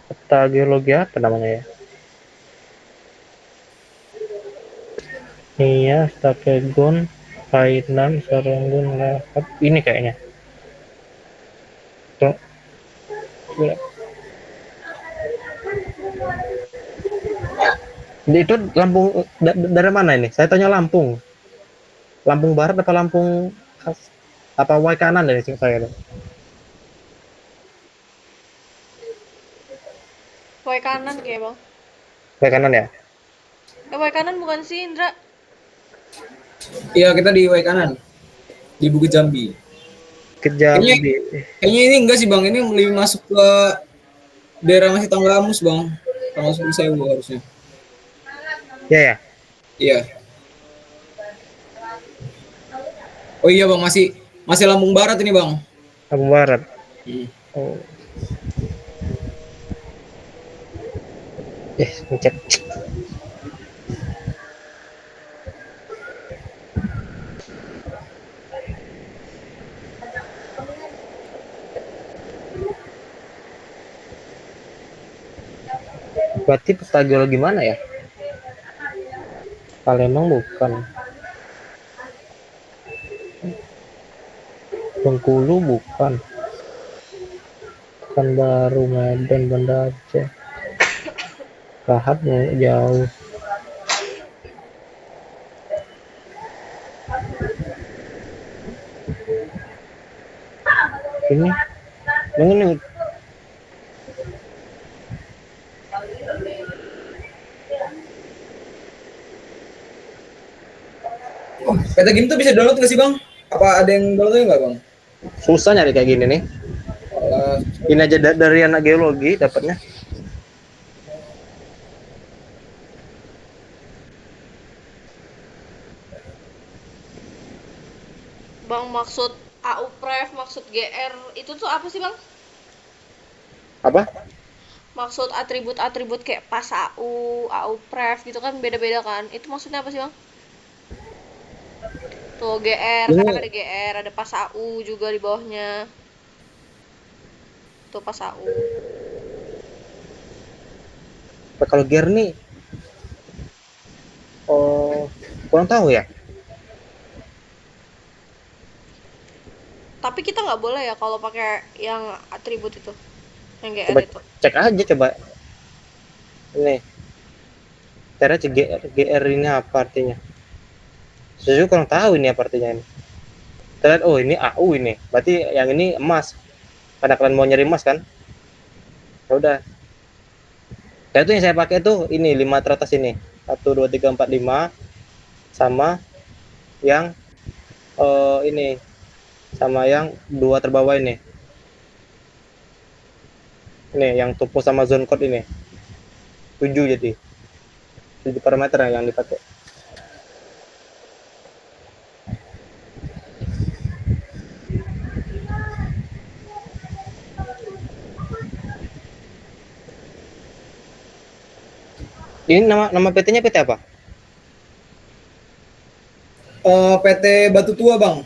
Speaker 1: Peta geologi apa namanya ya? Iya, Stakegon, Kainan, Saranggun, Lahat. Ini kayaknya. Tuh. Itu Lampung dari mana ini? Saya tanya Lampung. Lampung Barat apa Lampung apa Waikanan dari sini saya.
Speaker 2: Waikanan kayak bang.
Speaker 1: Waikanan ya?
Speaker 2: Waikanan bukan sih Indra?
Speaker 3: Iya, kita di Wai kanan di Bukit Jambi.
Speaker 1: Kejambi.
Speaker 3: Kayaknya ini enggak sih bang, ini lebih masuk ke daerah masih Tanggamus bang, Tanggamus Sewu harusnya.
Speaker 1: Ya ya.
Speaker 3: Iya. Oh iya bang, masih Lampung Barat ini bang.
Speaker 1: Lampung Barat. Oh. Ngecek. Berarti peta geologi mana ya? Palembang bukan. Bengkulu bukan. Pekanbaru, Medan, Banda Aceh. Lahat jauh. Ini
Speaker 3: Peta game tuh bisa download nggak sih bang? Apa ada yang downloadnya nggak bang?
Speaker 1: susah nyari kayak gini nih. Ini aja dari anak geologi dapatnya.
Speaker 2: Bang, maksud AU Pref, maksud GR itu tuh apa sih bang?
Speaker 1: Apa?
Speaker 2: Maksud atribut-atribut kayak pas AU Pref gitu kan beda-beda kan? Itu maksudnya apa sih bang? Tuh GR, kadang ada GR, ada pas AU juga di bawahnya. Tuh pas AU.
Speaker 1: Kalau gear nih, oh kurang tahu ya.
Speaker 2: Tapi kita nggak boleh ya kalau pakai yang atribut itu, yang GR
Speaker 1: Coba
Speaker 2: itu.
Speaker 1: cek aja coba. Ini cara cek GR ini apa artinya. Saya juga kurang tahu ini apa artinya ini. Kita lihat, oh ini AU ini. Berarti yang ini emas. Karena kalian mau nyari emas kan? Ya udah. Ya itu yang saya pakai tuh ini 5 teratas ini. 1 2 3 4 5 sama yang ini sama yang 2 terbawah ini. Ini yang topo sama zone code ini. 7 jadi. 7 parameter yang dipakai. Ini nama PT-nya PT apa?
Speaker 3: PT Batu Tua bang.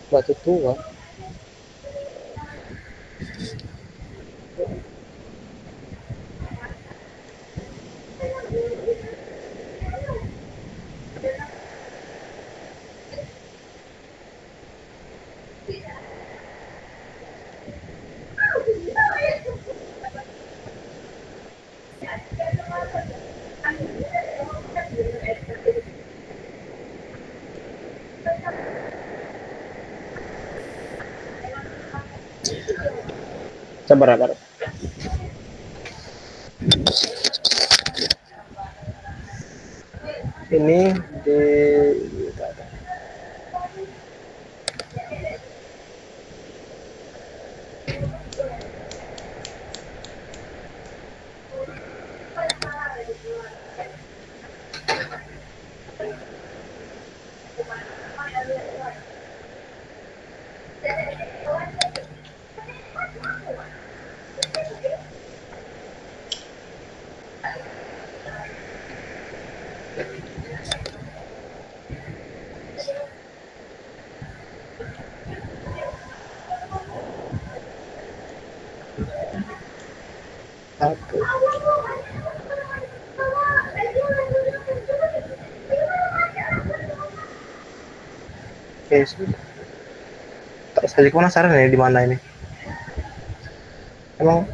Speaker 1: Batu Tua. Sabar. Ini di satu. Oke, saya penasaran ya di mana ini. Emang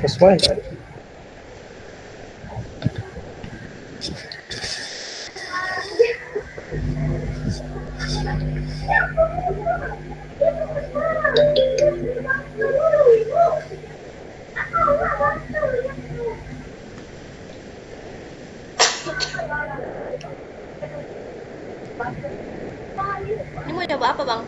Speaker 1: sesuai nggak?
Speaker 2: Ini mau coba apa bang?